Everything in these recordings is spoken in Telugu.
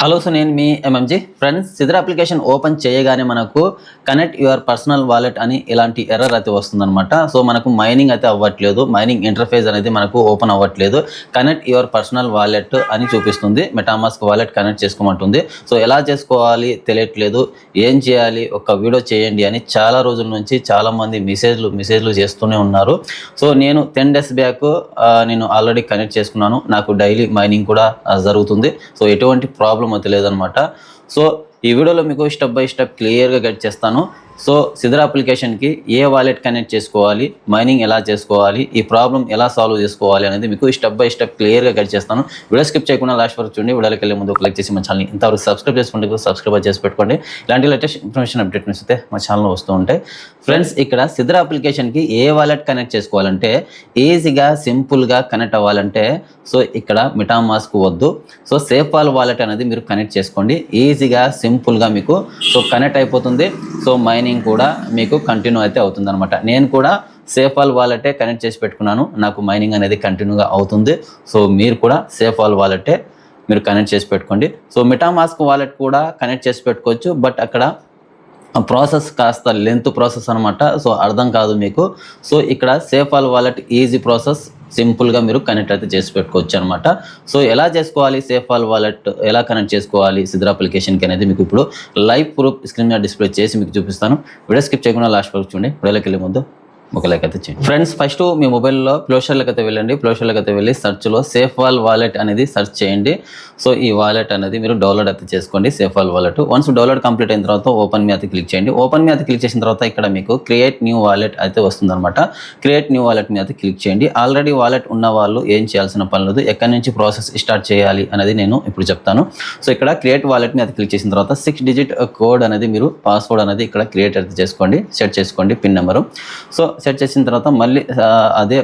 హలో, సో నేను మీ ఎంఎంజీ. ఫ్రెండ్స్, సిద్ర అప్లికేషన్ ఓపెన్ చేయగానే మనకు కనెక్ట్ యువర్ పర్సనల్ వాలెట్ అని ఇలాంటి ఎర్రర్ అయితే వస్తుందన్నమాట. సో మనకు మైనింగ్ అయితే అవ్వట్లేదు, మైనింగ్ ఇంటర్ఫేస్ అనేది మనకు ఓపెన్ అవ్వట్లేదు. కనెక్ట్ యువర్ పర్సనల్ వాలెట్ అని చూపిస్తుంది, మెటామాస్క్ వాలెట్ కనెక్ట్ చేసుకోమంటుంది. సో ఎలా చేసుకోవాలి తెలియట్లేదు, ఏం చేయాలి, ఒక వీడియో చేయండి అని చాలా రోజుల నుంచి చాలామంది మెసేజ్లు చేస్తూనే ఉన్నారు. సో నేను 10 days బ్యాక్ నేను ఆల్రెడీ కనెక్ట్ చేసుకున్నాను. నాకు డైలీ మైనింగ్ కూడా జరుగుతుంది. సో ఎటువంటి ప్రాబ్లం అయితే లేదనమాట. సో ఈ వీడియోలో మీకు స్టెప్ బై స్టెప్ క్లియర్గా గైడ్ చేస్తాను. సో సిద్ర అప్లికేషన్కి ఏ వాలెట్ కనెక్ట్ చేసుకోవాలి, మైనింగ్ ఎలా చేసుకోవాలి, ఈ ప్రాబ్లం ఎలా సాల్వ్ చేసుకోవాలి అనేది మీకు స్టెప్ బై స్టెప్ క్లియర్గా గైడ్ చేస్తాను. వీడియో స్కిప్ చేయకుండా లాస్ట్ వరకు చూడండి. వీడియోకి వెళ్ళే ముందు లైక్ చేసి మా ఛానల్ని ఇంతవరకు సబ్స్క్రైబ్ చేసుకుంటే సబ్స్క్రైబ్ చేసి పెట్టుకోండి. ఇలాంటి లేటెస్ట్ ఇన్ఫర్మేషన్ అప్డేట్ అయితే మా ఛానల్లో వస్తూ ఉంటాయి. ఫ్రెండ్స్, ఇక్కడ సిద్ర అప్లికేషన్కి ఏ వాలెట్ కనెక్ట్ చేసుకోవాలంటే, ఈజీగా సింపుల్గా కనెక్ట్ అవ్వాలంటే సో ఇక్కడ మెటామాస్క్ వద్దు. సో సేఫాల్ వాలెట్ అనేది మీరు కనెక్ట్ చేసుకోండి. ఈజీగా సింపుల్గా మీకు సో కనెక్ట్ అయిపోతుంది. సో మైనింగ్ కూడా మీకు కంటిన్యూ అయితే అవుతుంది అనమాట. నేను కూడా సేఫాల్ వాలెటే కనెక్ట్ చేసి పెట్టుకున్నాను, నాకు మైనింగ్ అనేది కంటిన్యూగా అవుతుంది. సో మీరు కూడా సేఫాల్ వాలెటే మీరు కనెక్ట్ చేసి పెట్టుకోండి. సో మెటామాస్క్ వాలెట్ కూడా కనెక్ట్ చేసి పెట్టుకోవచ్చు, బట్ అక్కడ ప్రాసెస్ కాస్త లెంత్ ప్రాసెస్ అనమాట. సో అర్థం కాదు మీకు. సో ఇక్కడ సేఫాల్ వాలెట్ ఈజీ ప్రాసెస్, సింపుల్గా మీరు కనెక్ట్ అయితే చేసి పెట్టుకోవచ్చు అనమాట. సో ఎలా చేసుకోవాలి, సేఫాల్ వాలెట్ ఎలా కనెక్ట్ చేసుకోవాలి సిద్ర అప్లికేషన్కి అనేది మీకు ఇప్పుడు లైవ్ ప్రూఫ్ స్క్రీన్ మీద డిస్ప్లే చేసి మీకు చూపిస్తాను. వీడియో స్కిప్ చేయకుండా లాస్ట్ వరకు చూడండి. వీడియోకి వెళ్ళే ముందు ఒక లైక్ అయితే చేయండి. ఫ్రెండ్స్, ఫస్ట్ మీ మొబైల్లో ప్లేస్టోర్లోకి అయితే వెళ్ళండి. ప్లేస్టోర్లోకి అయితే వెళ్ళి సెర్చ్లో సేఫాల్ వాలెట్ అనేది సెర్చ్ చేయండి. సో ఈ వాలెట్ అనేది మీరు డౌన్లోడ్ అయితే చేసుకోండి, సేఫాల్ వాలెట్. వన్స్ డౌన్లోడ్ కంప్లీట్ అయిన తర్వాత ఓపెన్ మీ అయితే క్లిక్ చేయండి. ఓపెన్ మీ అయితే క్లిక్ చేసిన తర్వాత ఇక్కడ మీకు క్రియేట్ న్యూ వాలెట్ అయితే వస్తుందన్నమాట. క్రియేట్ న్యూ వాలెట్ మీ అయితే క్లిక్ చేయండి. ఆల్రెడీ వాలెట్ ఉన్న వాళ్ళు ఏం చేయాల్సిన పని లేదు, ఎక్కడి నుంచి ప్రాసెస్ స్టార్ట్ చేయాలి అనేది నేను ఇప్పుడు చెప్తాను. సో ఇక్కడ క్రియేట్ వాలెట్ మీ అయితే క్లిక్ చేసిన తర్వాత 6 digit కోడ్ అనేది మీరు పాస్వర్డ్ అనేది ఇక్కడ క్రియేట్ అయితే చేసుకోండి, సెట్ చేసుకోండి పిన్ నెంబరు. సో సెట్ చేసిన తర్వాత మళ్ళీ అదే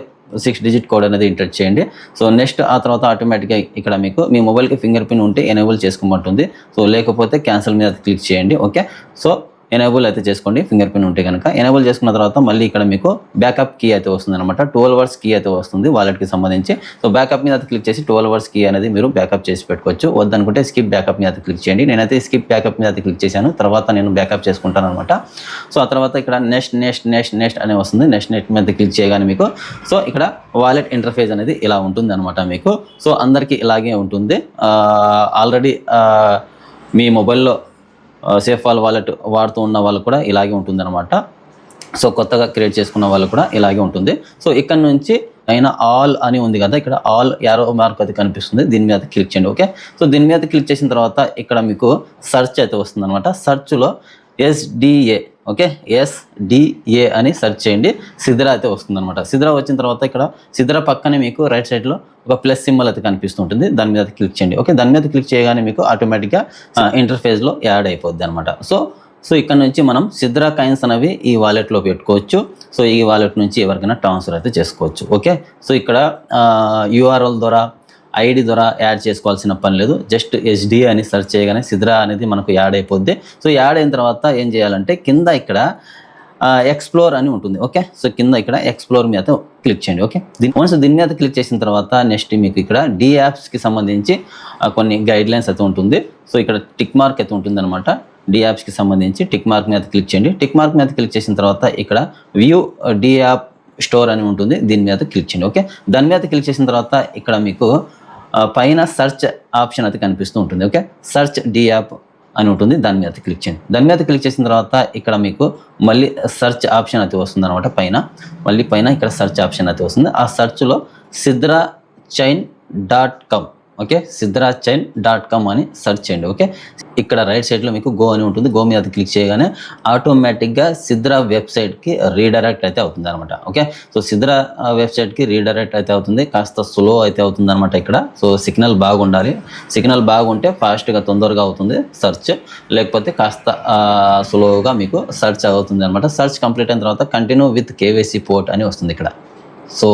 6 digit కోడ్ అనేది ఎంటర్ చేయండి. సో నెక్స్ట్ ఆ తర్వాత ఆటోమేటిక్గా ఇక్కడ మీకు మీ మొబైల్కి ఫింగర్ ప్రింట్ ఉంటే ఎనేబుల్ చేసుకోమంటుంది. సో లేకపోతే క్యాన్సిల్ మీద క్లిక్ చేయండి. ఓకే, సో ఎనేబుల్ అయితే చేసుకోండి ఫింగర్ ప్రింట్ ఉంటే కనుక. ఎనేబుల్ చేసుకున్న తర్వాత మళ్ళీ ఇక్కడ మీకు బ్యాకప్ కీ అయితే వస్తుంది అనమాట. 12 hours కీ అయితే వస్తుంది వాలెట్కి సంబంధించి. సో బ్యాకప్ మీద క్లిక్ చేసి 12 hours కీ అనేది మీరు బ్యాకప్ చేసి పెట్టుకోవచ్చు. వద్దనుకుంటే స్కిప్ బ్యాకప్ మీద క్లిక్ చేయండి. నేనైతే స్కిప్ బ్యాకప్ మీద క్లిక్ చేశాను, తర్వాత నేను బ్యాకప్ చేసుకుంటాను అనమాట. సో ఆ తర్వాత ఇక్కడ నెక్స్ట్ అనే వస్తుంది. నెక్స్ట్ మీద క్లిక్ చేయగానే మీకు సో ఇక్కడ వాలెట్ ఇంటర్ఫేస్ అనేది ఇలా ఉంటుంది అనమాట మీకు. సో అందరికీ ఇలాగే ఉంటుంది. ఆల్రెడీ మీ మొబైల్లో సేఫాల్ వాలెట్ వాడుతూ ఉన్న వాళ్ళు కూడా ఇలాగే ఉంటుంది అనమాట. సో కొత్తగా క్రియేట్ చేసుకున్న వాళ్ళు కూడా ఇలాగే ఉంటుంది. సో ఇక్కడ నుంచి అయినా ఆల్ అని ఉంది కదా, ఇక్కడ ఆల్ యారో మార్క్ అయితే కనిపిస్తుంది, దీని మీద క్లిక్ చేయండి. ఓకే, సో దీని మీద క్లిక్ చేసిన తర్వాత ఇక్కడ మీకు సెర్చ్ అయితే వస్తుంది అనమాట. సెర్చ్లో SDA, ఓకే, SDA అని సెర్చ్ చేయండి. సిద్ర అయితే వస్తుంది అనమాట. సిద్ర వచ్చిన తర్వాత ఇక్కడ సిద్ర పక్కనే మీకు రైట్ సైడ్లో ఒక ప్లస్ సింబల్ అయితే కనిపిస్తుంటుంది, దాని మీద క్లిక్ చేయండి. ఓకే, దాని మీద క్లిక్ చేయగానే మీకు ఆటోమేటిక్గా ఇంటర్ఫేస్లో యాడ్ అయిపోద్ది అనమాట. సో ఇక్కడ నుంచి మనం సిద్ర కాయిన్స్ అనేవి ఈ వాలెట్లో పెట్టుకోవచ్చు. సో ఈ వాలెట్ నుంచి ఎవరికైనా ట్రాన్స్ఫర్ అయితే చేసుకోవచ్చు. ఓకే, సో ఇక్కడ URL ద్వారా ఐడి ద్వారా యాడ్ చేసుకోవాల్సిన పని లేదు. జస్ట్ SDA అని సెర్చ్ చేయగానే సిద్ర అనేది మనకు యాడ్ అయిపోద్ది. సో యాడ్ అయిన తర్వాత ఏం చేయాలంటే కింద ఇక్కడ ఎక్స్ప్లోర్ అని ఉంటుంది. ఓకే, సో కింద ఇక్కడ ఎక్స్ప్లోర్ మీద క్లిక్ చేయండి. ఓకే, దీని మీద క్లిక్ చేసిన తర్వాత నెక్స్ట్ మీకు ఇక్కడ DApps సంబంధించి కొన్ని గైడ్లైన్స్ అయితే ఉంటుంది. సో ఇక్కడ టిక్ మార్క్ అయితే ఉంటుంది అనమాట. DApps సంబంధించి టిక్ మార్క్ మీద క్లిక్ చేయండి. టిక్ మార్క్ మీద క్లిక్ చేసిన తర్వాత ఇక్కడ వ్యూ DApp స్టోర్ అని ఉంటుంది, దీని మీద క్లిక్ చేయండి. ఓకే, దాని మీద క్లిక్ చేసిన తర్వాత ఇక్కడ మీకు పైన సెర్చ్ ఆప్షన్ అయితే కనిపిస్తూ ఉంటుంది. ఓకే, సెర్చ్ DApp అని ఉంటుంది, దాని మీద క్లిక్ చేయండి. దాని మీద క్లిక్ చేసిన తర్వాత ఇక్కడ మీకు మళ్ళీ సెర్చ్ ఆప్షన్ అయితే వస్తుంది అనమాట. పైన ఇక్కడ సెర్చ్ ఆప్షన్ అయితే వస్తుంది. ఆ సెర్చ్లో sidrachain.com, ఓకే, sidrachain.com అని సెర్చ్ చేయండి. ఓకే, ఇక్కడ రైట్ సైడ్లో మీకు గో అని ఉంటుంది. గో మీద క్లిక్ చేయగానే ఆటోమేటిక్గా సిద్ర వెబ్సైట్కి రీడైరెక్ట్ అయితే అవుతుంది అనమాట. ఓకే, సో సిద్ర వెబ్సైట్కి రీడైరెక్ట్ అయితే అవుతుంది. కాస్త స్లో అయితే అవుతుంది అనమాట ఇక్కడ. సో సిగ్నల్ బాగుండాలి, సిగ్నల్ బాగుంటే ఫాస్ట్గా తొందరగా అవుతుంది సెర్చ్, లేకపోతే కాస్త స్లోగా మీకు సెర్చ్ అవుతుంది అనమాట. సెర్చ్ కంప్లీట్ అయిన తర్వాత కంటిన్యూ విత్ KYC పోర్ట్ అని వస్తుంది ఇక్కడ. సో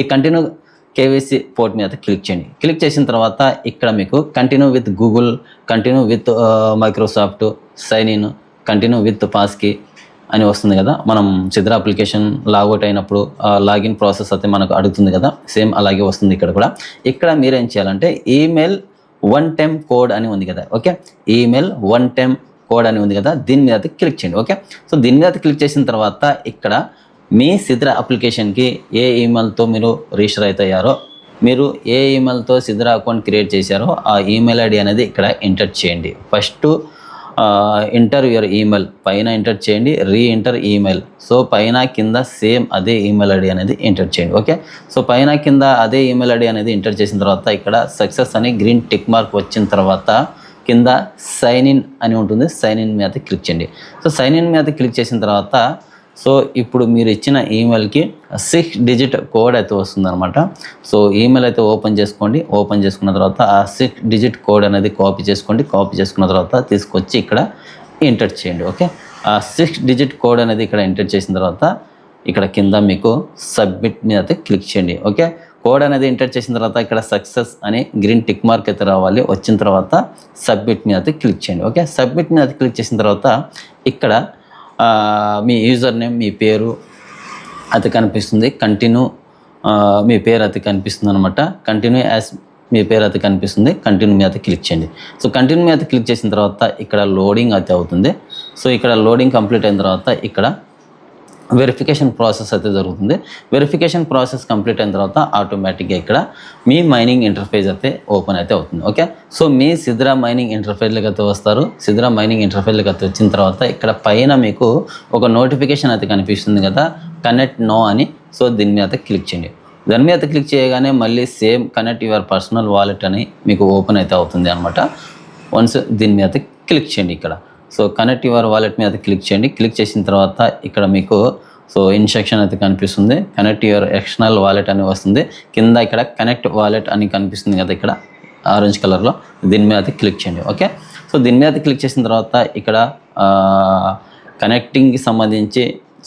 ఈ కంటిన్యూ KYC పోర్ట్ మీద క్లిక్ చేయండి. క్లిక్ చేసిన తర్వాత ఇక్కడ మీకు continue with Google, continue with Microsoft, sign in, continue with passkey అని వస్తుంది కదా. మనం సిద్ర అప్లికేషన్ లాగౌట్ అయినప్పుడు లాగిన్ ప్రాసెస్ అయితే మనకు అడుగుతుంది కదా, సేమ్ అలాగే వస్తుంది ఇక్కడ కూడా. ఇక్కడ మీరేం చేయాలంటే ఈమెయిల్ వన్ టైం కోడ్ అని ఉంది కదా, okay, email one time code అని ఉంది కదా, దీని మీద అయితే క్లిక్ చేయండి. ఓకే, సో దీని మీద క్లిక్ చేసిన తర్వాత ఇక్కడ మీ సిద్రా అప్లికేషన్కి ఏ ఈమెయిల్తో మీరు రిజిస్టర్ అవుతాయారో, మీరు ఏ ఈమెయిల్తో సిద్రా అకౌంట్ క్రియేట్ చేశారో ఆ ఈమెయిల్ ఐడి అనేది ఇక్కడ ఎంటర్ చేయండి. ఫస్ట్ ఎంటర్ యువర్ ఈమెయిల్ పైన ఎంటర్ చేయండి, ఎంటర్ ఈమెయిల్. సో పైన కింద సేమ్ అదే ఈమెయిల్ ఐడి అనేది ఎంటర్ చేయండి. ఓకే, సో పైన కింద అదే ఈమెయిల్ ఐడి అనేది ఎంటర్ చేసిన తర్వాత ఇక్కడ సక్సెస్ అని గ్రీన్ టిక్ మార్క్ వచ్చిన తర్వాత కింద సైన్ ఇన్ అని ఉంటుంది, సైన్ ఇన్ మీద క్లిక్ చేయండి. సో సైన్ ఇన్ మీద క్లిక్ చేసిన తర్వాత సో ఇప్పుడు మీరు ఇచ్చిన ఈమెయిల్కి 6 డిజిట్ కోడ్ అయితే వస్తుందన్నమాట. సో ఈమెయిల్ అయితే ఓపెన్ చేసుకోండి. ఓపెన్ చేసుకున్న తర్వాత ఆ 6 డిజిట్ కోడ్ అనేది కాపీ చేసుకోండి. కాపీ చేసుకున్న తర్వాత తీసుకొచ్చి ఇక్కడ ఎంటర్ చేయండి. ఓకే, ఆ 6 డిజిట్ కోడ్ అనేది ఇక్కడ ఎంటర్ చేసిన తర్వాత ఇక్కడ కింద మీకు సబ్మిట్ మీద అయితే క్లిక్ చేయండి. ఓకే, కోడ్ అనేది ఎంటర్ చేసిన తర్వాత ఇక్కడ సక్సెస్ అని గ్రీన్ టిక్ మార్క్ అయితే రావాలి. వచ్చిన తర్వాత సబ్మిట్ మీద అయితే క్లిక్ చేయండి. ఓకే, సబ్మిట్ మీద క్లిక్ చేసిన తర్వాత ఇక్కడ మీ యూజర్ నేమ్, మీ పేరు అది కనిపిస్తుంది. కంటిన్యూ మీ పేరు అయితే కనిపిస్తుంది అనమాట. కంటిన్యూ యాజ్ మీ పేరు అయితే కనిపిస్తుంది. కంటిన్యూ మీద క్లిక్ చేయండి. సో కంటిన్యూ మీద క్లిక్ చేసిన తర్వాత ఇక్కడ లోడింగ్ అయితే అవుతుంది. సో ఇక్కడ లోడింగ్ కంప్లీట్ అయిన తర్వాత ఇక్కడ వెరిఫికేషన్ ప్రాసెస్ అయితే జరుగుతుంది. వెరిఫికేషన్ ప్రాసెస్ కంప్లీట్ అయిన తర్వాత ఆటోమేటిక్గా ఇక్కడ మీ మైనింగ్ ఇంటర్ఫేస్ అయితే ఓపెన్ అయితే అవుతుంది. ఓకే, సో మీ సిద్రా మైనింగ్ ఇంటర్ఫేస్లోకి అయితే వస్తారు. సిద్రా మైనింగ్ ఇంటర్ఫేస్లోకి అయితే వచ్చిన తర్వాత ఇక్కడ పైన మీకు ఒక నోటిఫికేషన్ అయితే కనిపిస్తుంది కదా, కనెక్ట్ నో అని. సో దీని మీద క్లిక్ చేయండి. దాని మీద క్లిక్ చేయగానే మళ్ళీ same connect your personal wallet అని మీకు ఓపెన్ అయితే అవుతుంది అనమాట. వన్స్ దీని మీద క్లిక్ చేయండి. ఇక్కడ సో కనెక్ట్ యువర్ వాలెట్ మీద క్లిక్ చేయండి. క్లిక్ చేసిన తర్వాత ఇక్కడ మీకు సో ఇన్స్ట్రక్షన్ అయితే కనిపిస్తుంది. కనెక్ట్ యువర్ ఎక్స్టర్నల్ వాలెట్ అని వస్తుంది. కింద ఇక్కడ కనెక్ట్ వాలెట్ అని కనిపిస్తుంది కదా, ఇక్కడ ఆరెంజ్ కలర్లో, దీని మీద క్లిక్ చేయండి. ఓకే, సో దీని మీద క్లిక్ చేసిన తర్వాత ఇక్కడ కనెక్టింగ్కి సంబంధించి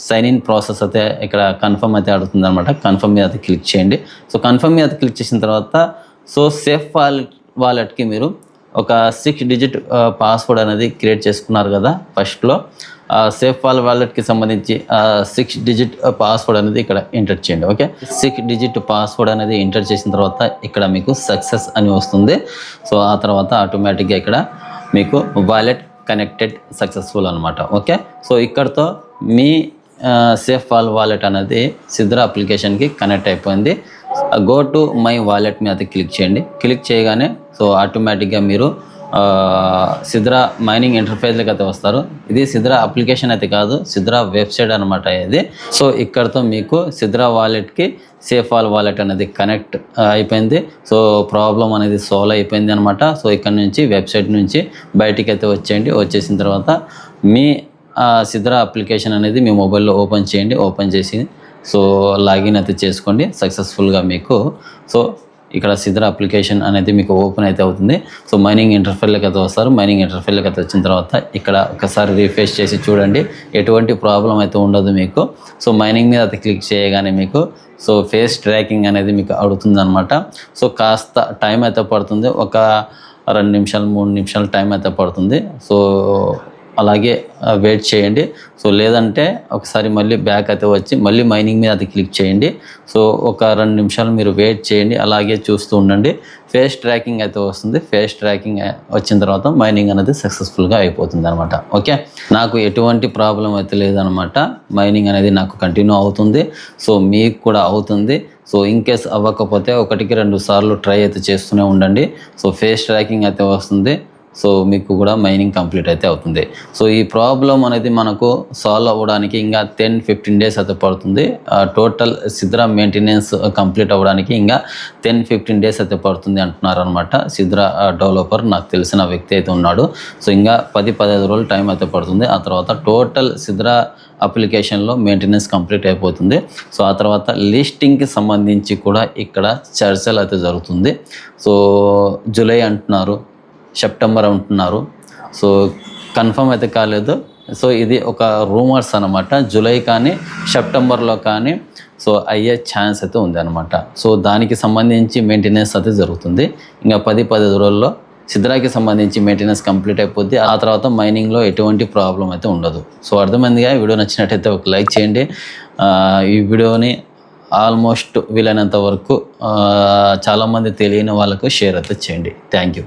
సైన్ ఇన్ ప్రాసెస్ అయితే ఇక్కడ కన్ఫర్మ్ అయితే అడుగుతుంది అనమాట. కన్ఫర్మ్ మీద క్లిక్ చేయండి. సో కన్ఫర్మ్ మీద క్లిక్ చేసిన తర్వాత సో సేఫ్ వాలెట్కి మీరు ఒక 6 డిజిట్ పాస్వర్డ్ అనేది క్రియేట్ చేసుకున్నారు కదా ఫస్ట్లో. సేఫ్ వాలెట్కి సంబంధించి 6 డిజిట్ పాస్వర్డ్ అనేది ఇక్కడ ఎంటర్ చేయండి. ఓకే, 6 డిజిట్ పాస్వర్డ్ అనేది ఎంటర్ చేసిన తర్వాత ఇక్కడ మీకు సక్సెస్ అని వస్తుంది. సో ఆ తర్వాత ఆటోమేటిక్గా ఇక్కడ మీకు వాలెట్ కనెక్టెడ్ సక్సెస్ఫుల్ అనమాట. ఓకే, సో ఇక్కడతో మీ సేఫ్ వాలెట్ అనేది సిద్రా అప్లికేషన్కి కనెక్ట్ అయిపోయింది. గో టు మై వాలెట్ మీద క్లిక్ చేయండి. క్లిక్ చేయగానే సో ఆటోమేటిక్గా మీరు సిద్రా మైనింగ్ ఇంటర్ఫేస్లోకి అయితే వస్తారు. ఇది సిద్రా అప్లికేషన్ అయితే కాదు, సిద్రా వెబ్సైట్ అనమాట ఇది. సో ఇక్కడతో మీకు సిద్రా వాలెట్కి సేఫ్ వాలెట్ అనేది కనెక్ట్ అయిపోయింది. సో ప్రాబ్లం అనేది సాల్వ్ అయిపోయింది అనమాట. సో ఇక్కడ నుంచి వెబ్సైట్ నుంచి బయటికి అయితే వచ్చేయండి. వచ్చేసిన తర్వాత మీ సిద్రా అప్లికేషన్ అనేది మీ మొబైల్లో ఓపెన్ చేయండి. ఓపెన్ చేసి సో లాగిన్ అయితే చేసుకోండి సక్సెస్ఫుల్గా మీకు. సో ఇక్కడ సిద్రా అప్లికేషన్ అనేది మీకు ఓపెన్ అయితే అవుతుంది. సో మైనింగ్ ఇంటర్ఫేస్లోకి అయితే వస్తారు. మైనింగ్ ఇంటర్ఫేస్లోకి అయితే వచ్చిన తర్వాత ఇక్కడ ఒకసారి రిఫ్రెష్ చేసి చూడండి, ఎటువంటి ప్రాబ్లం అయితే ఉండదు మీకు. సో మైనింగ్ మీద అయితే క్లిక్ చేయగానే మీకు సో ఫేస్ ట్రాకింగ్ అనేది మీకు అడుగుతుంది అనమాట. సో కాస్త టైం అయితే పడుతుంది, ఒక 2 నిమిషాలు 3 నిమిషాలు టైం అయితే పడుతుంది. సో అలాగే వెయిట్ చేయండి. సో లేదంటే ఒకసారి మళ్ళీ బ్యాక్ అయితే వచ్చి మళ్ళీ మైనింగ్ మీద అది క్లిక్ చేయండి. సో ఒక 2 నిమిషాలు మీరు వెయిట్ చేయండి, అలాగే చూస్తూ ఉండండి. ఫేస్ ట్రాకింగ్ అయితే వస్తుంది. ఫేస్ ట్రాకింగ్ వచ్చిన తర్వాత మైనింగ్ అనేది సక్సెస్ఫుల్గా అయిపోతుంది అనమాట. ఓకే, నాకు ఎటువంటి ప్రాబ్లం అయితే లేదనమాట. మైనింగ్ అనేది నాకు కంటిన్యూ అవుతుంది. సో మీకు కూడా అవుతుంది. సో ఇన్ కేస్ అవ్వకపోతే 1కి 2 సార్లు ట్రై అయితే చేస్తూనే ఉండండి. సో ఫేస్ ట్రాకింగ్ అయితే వస్తుంది. సో మీకు కూడా మైనింగ్ కంప్లీట్ అయితే అవుతుంది. సో ఈ ప్రాబ్లం అనేది మనకు సాల్వ్ అవ్వడానికి ఇంకా 10-15 డేస్ అయితే పడుతుంది. టోటల్ సిద్రా మెయింటెనెన్స్ కంప్లీట్ అవ్వడానికి ఇంకా 10-15 డేస్ అయితే పడుతుంది అంటున్నారు అనమాట. సిద్రా డెవలపర్ నాకు తెలిసిన వ్యక్తి అయితే ఉన్నాడు. సో ఇంకా 10-15 రోజులు టైం అయితే పడుతుంది. ఆ తర్వాత టోటల్ సిద్రా అప్లికేషన్లో మెయింటెనెన్స్ కంప్లీట్ అయిపోతుంది. సో ఆ తర్వాత లిస్టింగ్కి సంబంధించి కూడా ఇక్కడ చర్చలు అయితే జరుగుతుంది. సో జూలై అంటున్నారు, సెప్టెంబర్ అంటున్నారు. సో కన్ఫర్మ్ అయితే కాలేదు. సో ఇది ఒక రూమర్స్ అనమాట. జూలై కానీ సెప్టెంబర్లో కానీ సో అయ్యే ఛాన్స్ అయితే ఉంది అనమాట. సో దానికి సంబంధించి మెయింటెనెన్స్ అయితే జరుగుతుంది. ఇంకా 10-15 రోజుల్లో సిద్రాకి సంబంధించి మెయింటెనెన్స్ కంప్లీట్ అయిపోద్ది. ఆ తర్వాత మైనింగ్లో ఎటువంటి ప్రాబ్లం అయితే ఉండదు. సో అర్థమైందిగా. వీడియో నచ్చినట్టయితే ఒక లైక్ చేయండి. ఈ వీడియోని ఆల్మోస్ట్ వీలైనంత వరకు చాలామంది తెలియని వాళ్ళకు షేర్ అయితే చేయండి. Thank you.